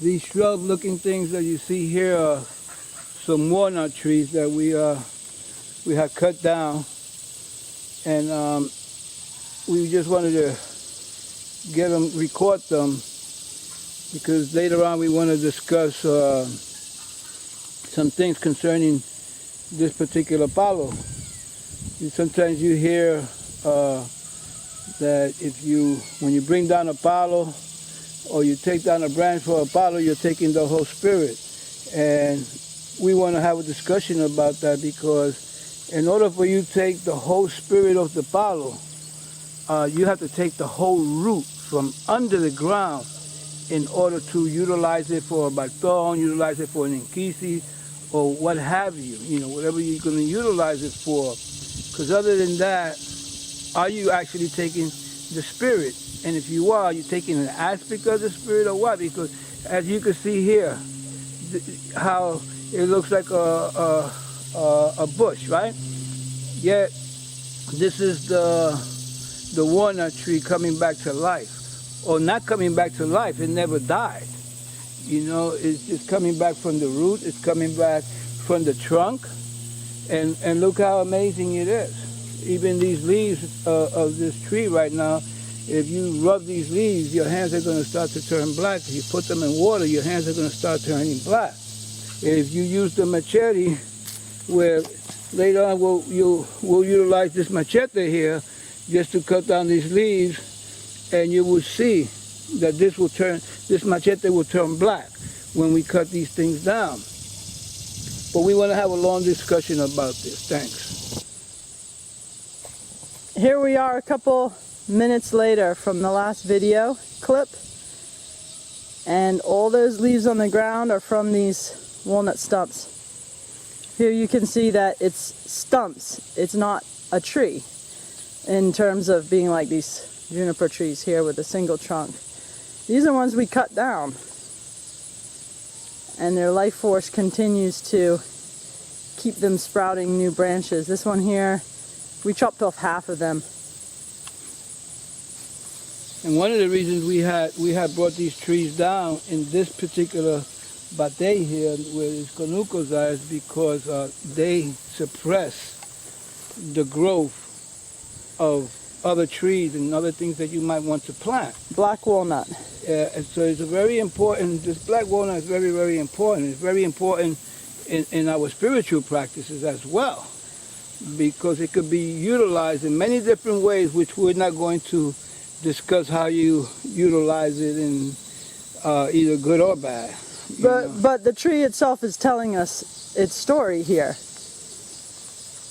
These shrub-looking things that you see here are some walnut trees that we had cut down, and we just wanted to record them, because later on we want to discuss some things concerning this particular palo. Sometimes you hear that when you bring down a palo or you take down a branch for a palo, you're taking the whole spirit. And we want to have a discussion about that, because in order for you to take the whole spirit of the palo, you have to take the whole root from under the ground in order to utilize it for a baton, utilize it for an inquisi, or what have you, whatever you're going to utilize it for. Because other than that, are you actually taking the spirit? And if you are, you're taking an aspect of the spirit or what? Because as you can see here, how it looks like a bush, right? Yet this is the walnut tree coming back to life. Or not coming back to life, it never died. It's just coming back from the root, it's coming back from the trunk, and look how amazing it is. Even these leaves of this tree right now, if you rub these leaves, your hands are going to start to turn black. If you put them in water, your hands are going to start turning black. If you use the machete, where later on we'll utilize this machete here just to cut down these leaves, and you will see that this machete will turn black when we cut these things down. But we want to have a long discussion about this. Thanks. Here we are a couple minutes later from the last video clip, and all those leaves on the ground are from these walnut stumps. Here you can see that it's stumps, it's not a tree, in terms of being like these juniper trees here with a single trunk. These are ones we cut down, and their life force continues to keep them sprouting new branches. This one here, we chopped off half of them. And one of the reasons we had brought these trees down in this particular bate here, where these Conucos are, is because they suppress the growth of other trees and other things that you might want to plant. Black walnut. And so it's very important. This black walnut is very, very important. It's very important in our spiritual practices as well, because it could be utilized in many different ways, which we're not going to discuss how you utilize it in either good or bad. But the tree itself is telling us its story here.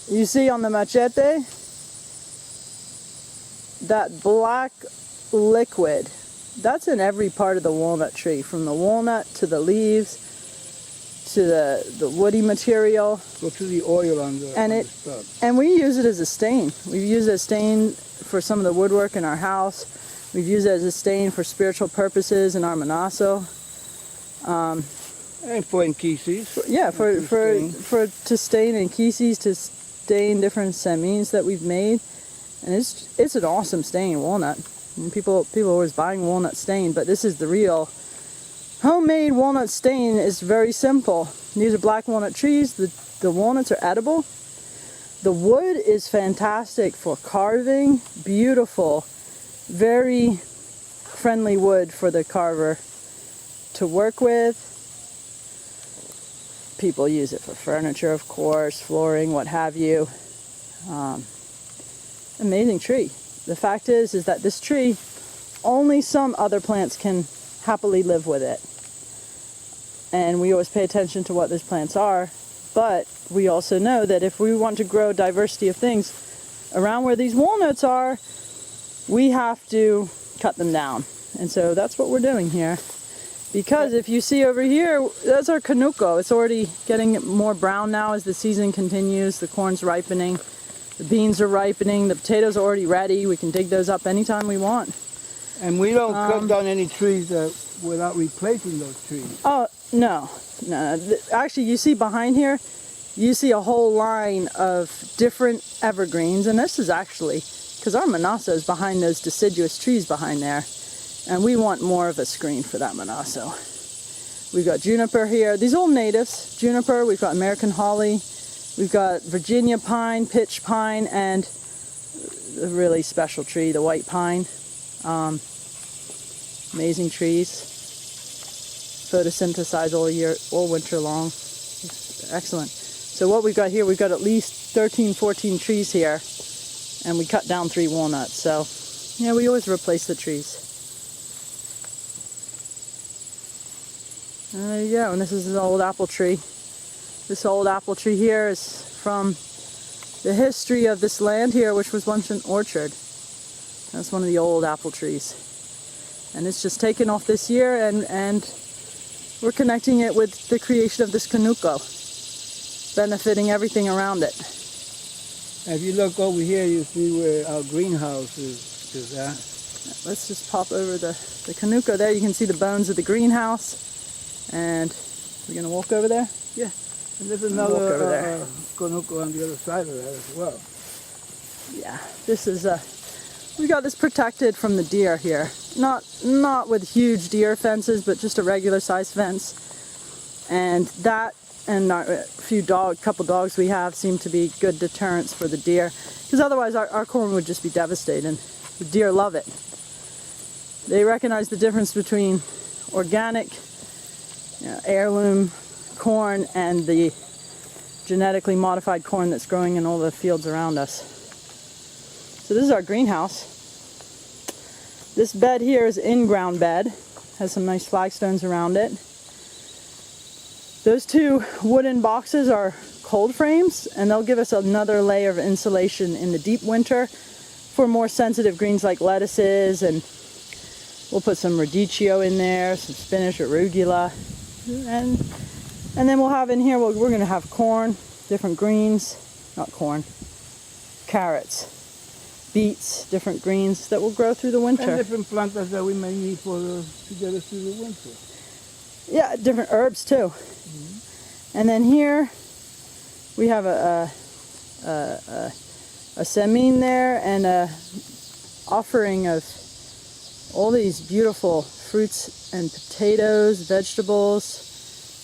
You see on the machete, that black liquid, that's in every part of the walnut tree, from the walnut to the leaves to the woody material. Go to the oil on the stub. And we use it as a stain. We've used it as a stain for some of the woodwork in our house. We've used it as a stain for spiritual purposes in our manaso. And for inquisis. Yeah, to stain inquisis, to stain different semines that we've made. And it's an awesome stain, walnut. And people are always buying walnut stain, but this is the real homemade walnut stain. Is very simple. These are black walnut trees. The walnuts are edible. The wood is fantastic for carving. Beautiful, very friendly wood for the carver to work with. People use it for furniture, of course, flooring, what have you. Amazing tree. The fact is that this tree, only some other plants can happily live with it. And we always pay attention to what those plants are, but we also know that if we want to grow diversity of things around where these walnuts are, we have to cut them down. And so that's what we're doing here. Because if you see over here, that's our Conuco. It's already getting more brown now as the season continues. The corn's ripening. The beans are ripening. The potatoes are already ready. We can dig those up anytime we want. And we don't cut down any trees without replacing those trees. Oh, no. Actually, you see behind here, you see a whole line of different evergreens. And this is actually, because our manaso is behind those deciduous trees behind there. And we want more of a screen for that manaso. We've got juniper here. These are all natives. Juniper, we've got American holly, we've got Virginia pine, pitch pine, and a really special tree, the white pine. Amazing trees. Photosynthesize all year, all winter long. Excellent. So what we've got here, we've got at least 13, 14 trees here, and we cut down 3 walnuts. So, yeah, we always replace the trees. There you go, and this is an old apple tree. This old apple tree here is from the history of this land here, which was once an orchard. That's one of the old apple trees. And it's just taken off this year, and we're connecting it with the creation of this Conuco, benefiting everything around it. If you look over here, you see where our greenhouse is at. Let's just pop over the Conuco there. You can see the bones of the greenhouse. And we're going to walk over there? Yeah. And there's another Conuco on the other side of that as well. Yeah, this is we got this protected from the deer here. Not with huge deer fences, but just a regular size fence. And that and a couple dogs we have seem to be good deterrents for the deer. Because otherwise our corn would just be devastated. And the deer love it. They recognize the difference between organic, heirloom corn and the genetically modified corn that's growing in all the fields around us. So this is our greenhouse. This bed here is in-ground bed. Has some nice flagstones around it. Those 2 wooden boxes are cold frames, and they'll give us another layer of insulation in the deep winter for more sensitive greens like lettuces, and we'll put some radicchio in there, some spinach, arugula, and then we'll have in here, we're going to have corn, different greens, not corn, carrots, beets, different greens that will grow through the winter. And different plantas that we may need to get us through the winter. Yeah, different herbs too. Mm-hmm. And then here we have a semine there, and a offering of all these beautiful fruits and potatoes, vegetables,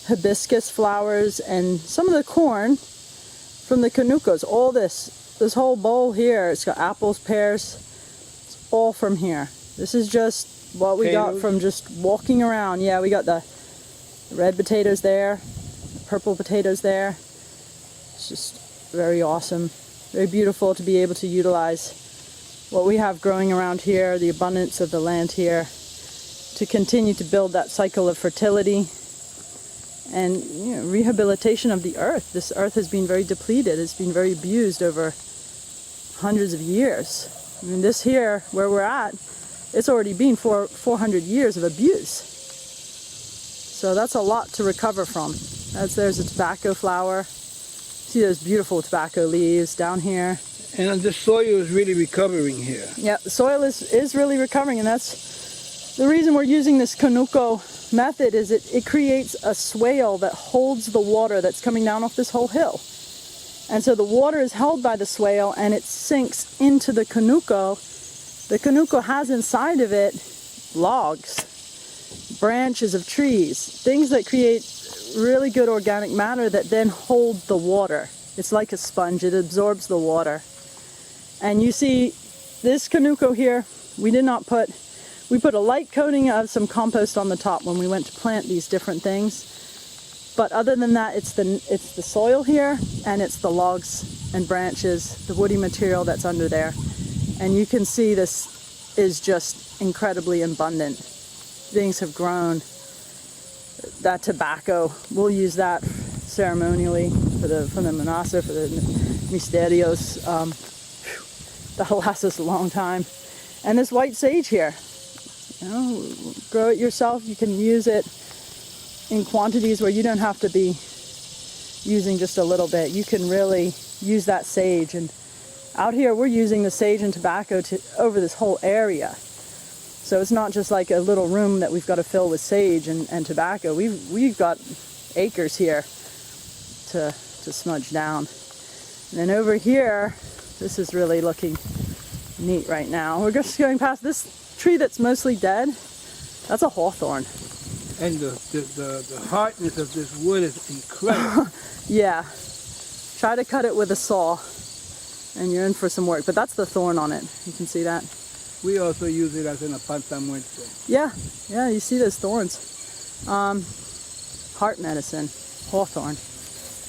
hibiscus flowers, and some of the corn from the Conucos. All this whole bowl here, it's got apples, pears, it's all from here. This is just what we got from just walking around. Yeah, we got the red potatoes there, the purple potatoes there. It's just very awesome, very beautiful to be able to utilize what we have growing around here, the abundance of the land here, to continue to build that cycle of fertility and rehabilitation of the earth. This earth has been very depleted. It's been very abused over hundreds of years. I mean, this here, where we're at, it's already been 400 years of abuse. So that's a lot to recover from. There's a tobacco flower. See those beautiful tobacco leaves down here. And the soil is really recovering here. Yeah, the soil is really recovering, and that's the reason we're using this Conuco method. Is it creates a swale that holds the water that's coming down off this whole hill. And so the water is held by the swale, and it sinks into the Conuco. The Conuco has inside of it logs, branches of trees, things that create really good organic matter that then hold the water. It's like a sponge. It absorbs the water. And you see this Conuco here, we put a light coating of some compost on the top when we went to plant these different things. But other than that, it's the soil here, and it's the logs and branches, the woody material that's under there. And you can see this is just incredibly abundant. Things have grown. That tobacco, we'll use that ceremonially for the Manasa, for the Misterios. That'll last us a long time. And this white sage here, grow it yourself. You can use it in quantities where you don't have to be using just a little bit. You can really use that sage. And out here, we're using the sage and tobacco over this whole area. So it's not just like a little room that we've got to fill with sage and tobacco. We've got acres here to smudge down. And then over here, this is really looking neat right now. We're just going past this tree that's mostly dead. That's a hawthorn. And the hardness of this wood is incredible. Yeah. Try to cut it with a saw and you're in for some work. But that's the thorn on it. You can see that. We also use it as in a panta muerte. Yeah. Yeah, you see those thorns. Heart medicine. Hawthorn.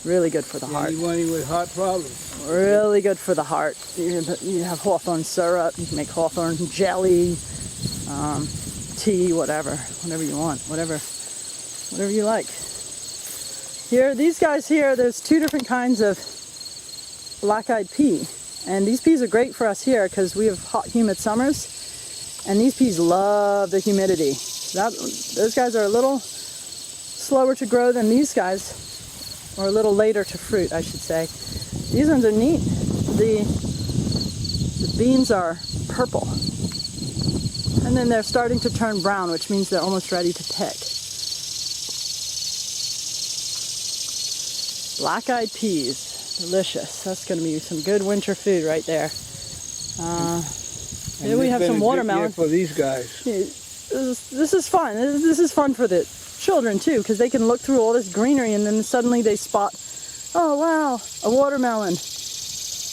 Really good for the heart. Anyone with heart problems. Really good for the heart. You have hawthorn syrup. You can make hawthorn jelly, tea, whatever you want, whatever you like. Here, these guys here, there's two different kinds of black-eyed pea, and these peas are great for us here because we have hot, humid summers, and these peas love the humidity. Those guys are a little slower to grow than these guys, or a little later to fruit, I should say. These ones are neat. The beans are purple. And then they're starting to turn brown, which means they're almost ready to pick. Black-eyed peas, delicious. That's going to be some good winter food right there. Here we have some watermelon. For these guys. This is fun. This is fun for the children too, because they can look through all this greenery and then suddenly they spot, oh wow, a watermelon.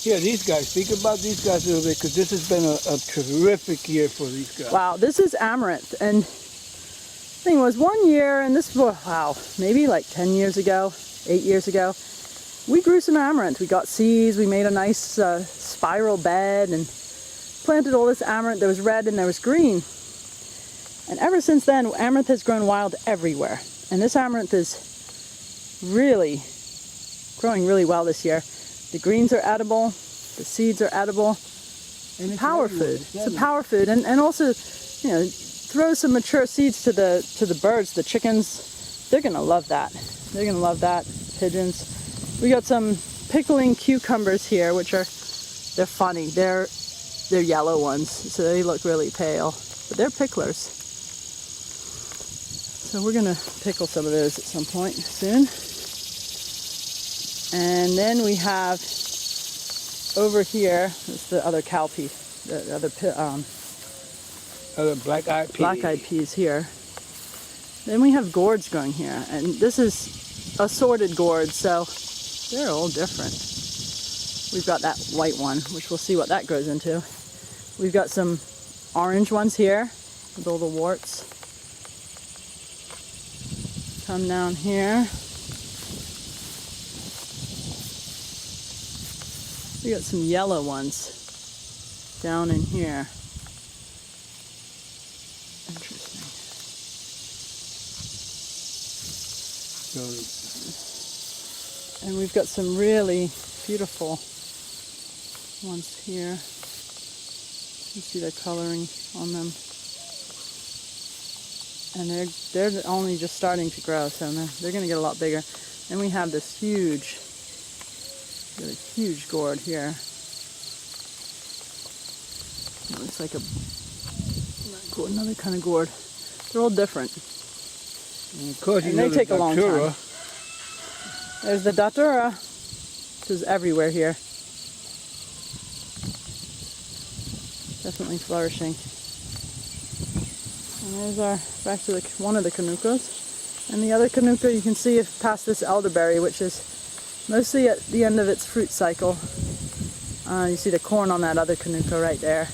Yeah, these guys. Speak about these guys a little bit, because this has been a terrific year for these guys. Wow, this is amaranth, and the thing was 1 year, and this was, wow, maybe like 10 years ago, 8 years ago, we grew some amaranth. We got seeds, we made a nice spiral bed, and planted all this amaranth. There was red and there was green. And ever since then, amaranth has grown wild everywhere. And this amaranth is really growing really well this year. The greens are edible, the seeds are edible. And it's power food. It's a power food, and also, you know, throw some mature seeds to the birds, the chickens. They're gonna love that. They're gonna love that. Pigeons. We got some pickling cucumbers here, which they're funny. They're yellow ones, so they look really pale, but they're picklers. So we're gonna pickle some of those at some point soon. And then we have over here, this the other cowpea, the other black-eyed peas. Black-eyed peas here. Then we have gourds growing here, and this is assorted gourds, so they're all different. We've got that white one, which we'll see what that grows into. We've got some orange ones here with all the warts. Come down here. We got some yellow ones down in here. Interesting. And we've got some really beautiful ones here. You see the coloring on them. And they're only just starting to grow, so they're going to get a lot bigger. Then we have this huge, really huge gourd here. It looks like another kind of gourd. They're all different. And of course, and they take a long time. There's the datura, which is everywhere here. Definitely flourishing. And there's back to one of the Conucos. And the other Conuco you can see past this elderberry, which is mostly at the end of its fruit cycle. You see the corn on that other Conuco right there.